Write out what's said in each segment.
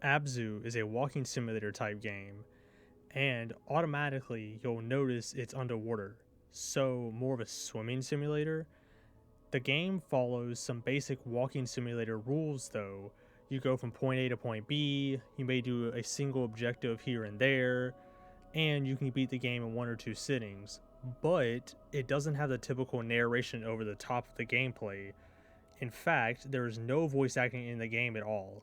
Abzu is a walking simulator type game, and automatically you'll notice it's underwater, so more of a swimming simulator. The game follows some basic walking simulator rules though. You go from point A to point B, you may do a single objective here and there, and you can beat the game in one or two sittings, but it doesn't have the typical narration over the top of the gameplay. In fact, there is no voice acting in the game at all.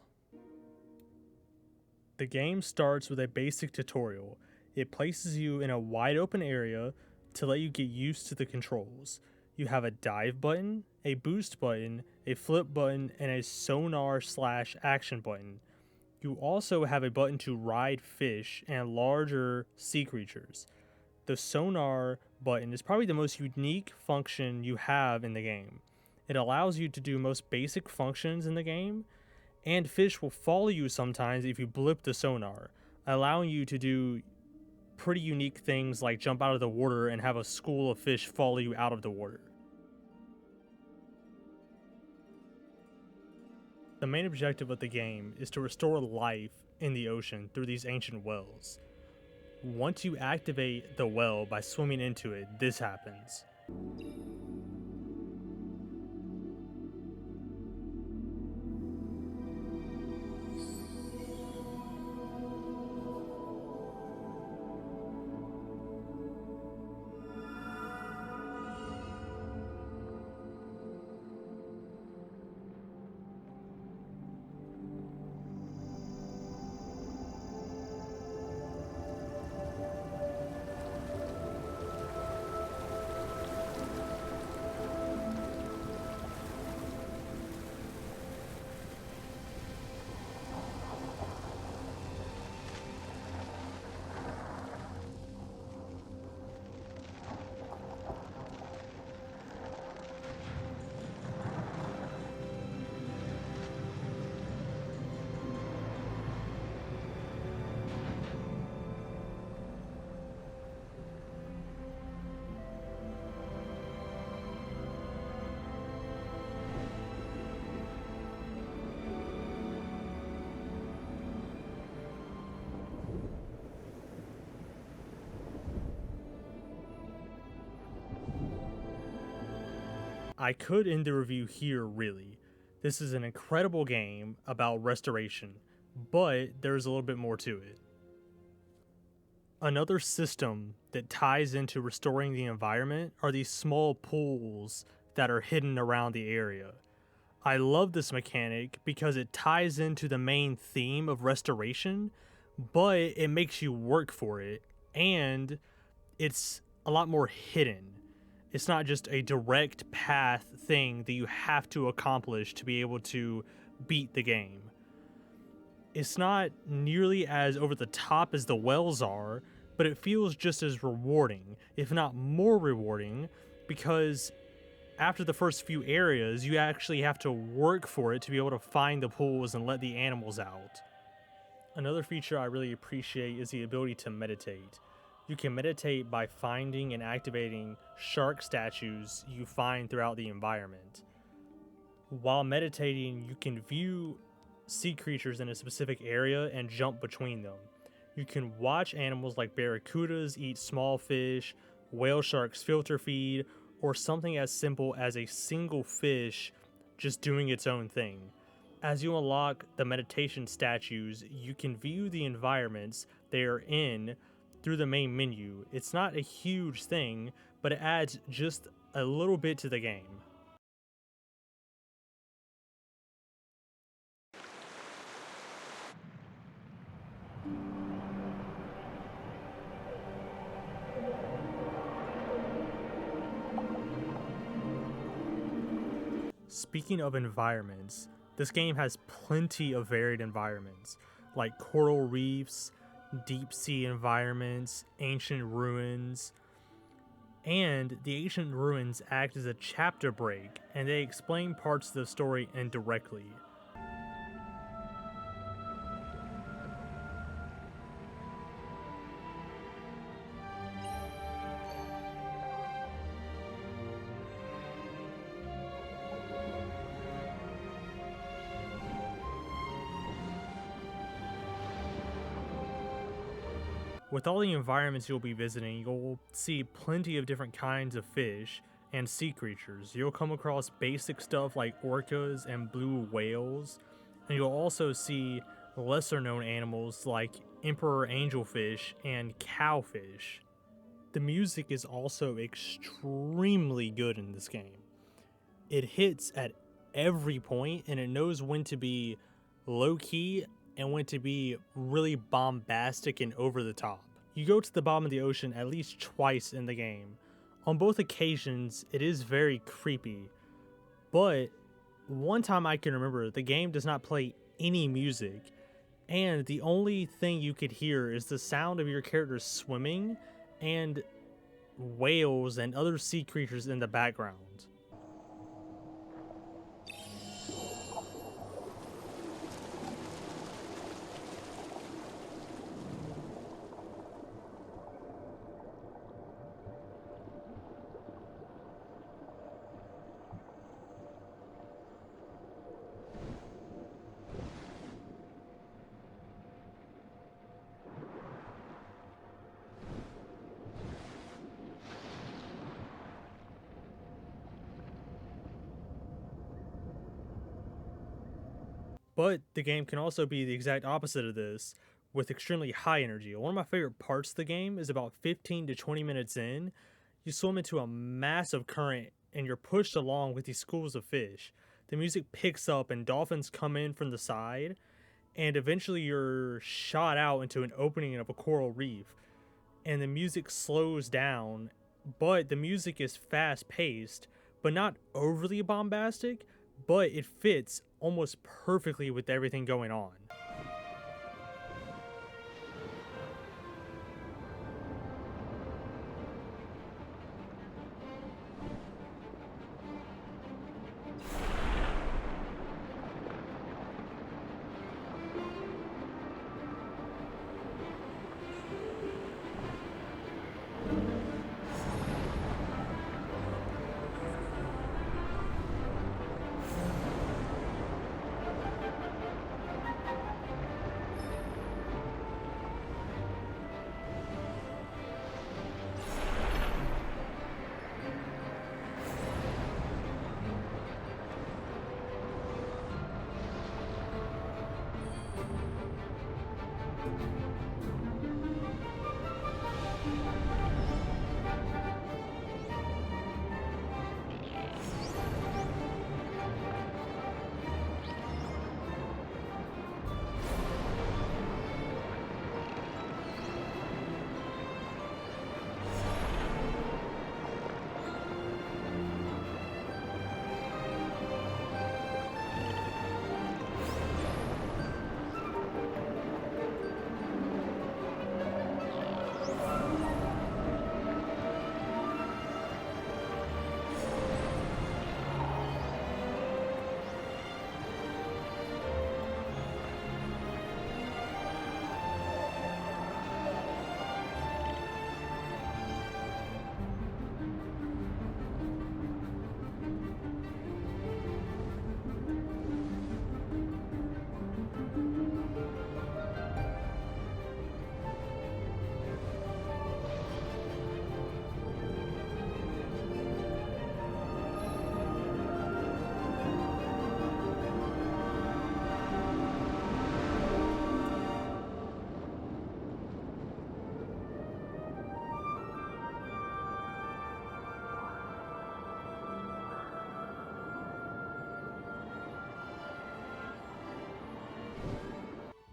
The game starts with a basic tutorial. It places you in a wide open area to let you get used to the controls. You have a dive button, a boost button, a flip button, and a sonar/action button. You also have a button to ride fish and larger sea creatures. The sonar button is probably the most unique function you have in the game. It allows you to do most basic functions in the game, and fish will follow you sometimes if you blip the sonar, allowing you to do pretty unique things like jump out of the water and have a school of fish follow you out of the water. The main objective of the game is to restore life in the ocean through these ancient wells. Once you activate the well by swimming into it, this happens. I could end the review here, really. This is an incredible game about restoration, but there's a little bit more to it. Another system that ties into restoring the environment are these small pools that are hidden around the area. I love this mechanic because it ties into the main theme of restoration, but it makes you work for it, and it's a lot more hidden. It's not just a direct path thing that you have to accomplish to be able to beat the game. It's not nearly as over the top as the wells are, but it feels just as rewarding, if not more rewarding, because after the first few areas, you actually have to work for it to be able to find the pools and let the animals out. Another feature I really appreciate is the ability to meditate. You can meditate by finding and activating shark statues you find throughout the environment. While meditating, you can view sea creatures in a specific area and jump between them. You can watch animals like barracudas eat small fish, whale sharks filter feed, or something as simple as a single fish just doing its own thing. As you unlock the meditation statues, you can view the environments they are in through the main menu. It's not a huge thing, but it adds just a little bit to the game. Speaking of environments, this game has plenty of varied environments, like coral reefs, deep sea environments, ancient ruins, and the ancient ruins act as a chapter break, and they explain parts of the story indirectly. With all the environments you'll be visiting, you'll see plenty of different kinds of fish and sea creatures. You'll come across basic stuff like orcas and blue whales, and you'll also see lesser known animals like emperor angelfish and cowfish. The music is also extremely good in this game. It hits at every point and it knows when to be low key and when to be really bombastic and over the top. You go to the bottom of the ocean at least twice in the game. On both occasions, it is very creepy, but one time I can remember, the game does not play any music, and the only thing you could hear is the sound of your character swimming and whales and other sea creatures in the background. But the game can also be the exact opposite of this, with extremely high energy. One of my favorite parts of the game is about 15 to 20 minutes in, you swim into a massive current and you're pushed along with these schools of fish. The music picks up and dolphins come in from the side, and eventually you're shot out into an opening of a coral reef. And the music slows down, but the music is fast paced, but not overly bombastic, but it fits almost perfectly with everything going on.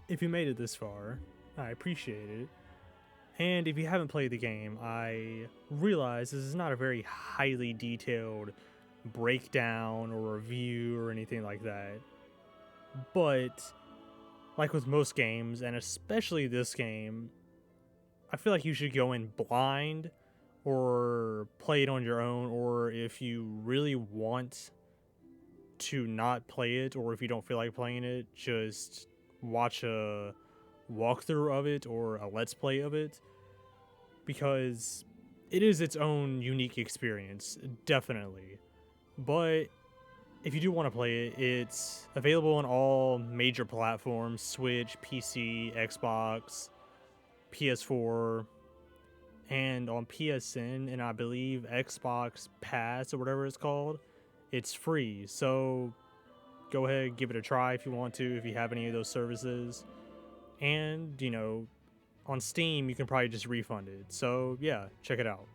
If you made it this far, I appreciate it. And if you haven't played the game, I realize this is not a very highly detailed breakdown or review or anything like that. But, like with most games, and especially this game, I feel like you should go in blind or play it on your own, or if you really want to not play it, or if you don't feel like playing it, just watch a walkthrough of it or a let's play of it, because it is its own unique experience, definitely. But if you do want to play it, it's available on all major platforms: Switch, PC, Xbox, PS4 and on PSN and I believe Xbox Pass or whatever it's called, it's free. So go ahead, give it a try if you want to, if you have any of those services. And, on Steam, you can probably just refund it. So yeah, check it out.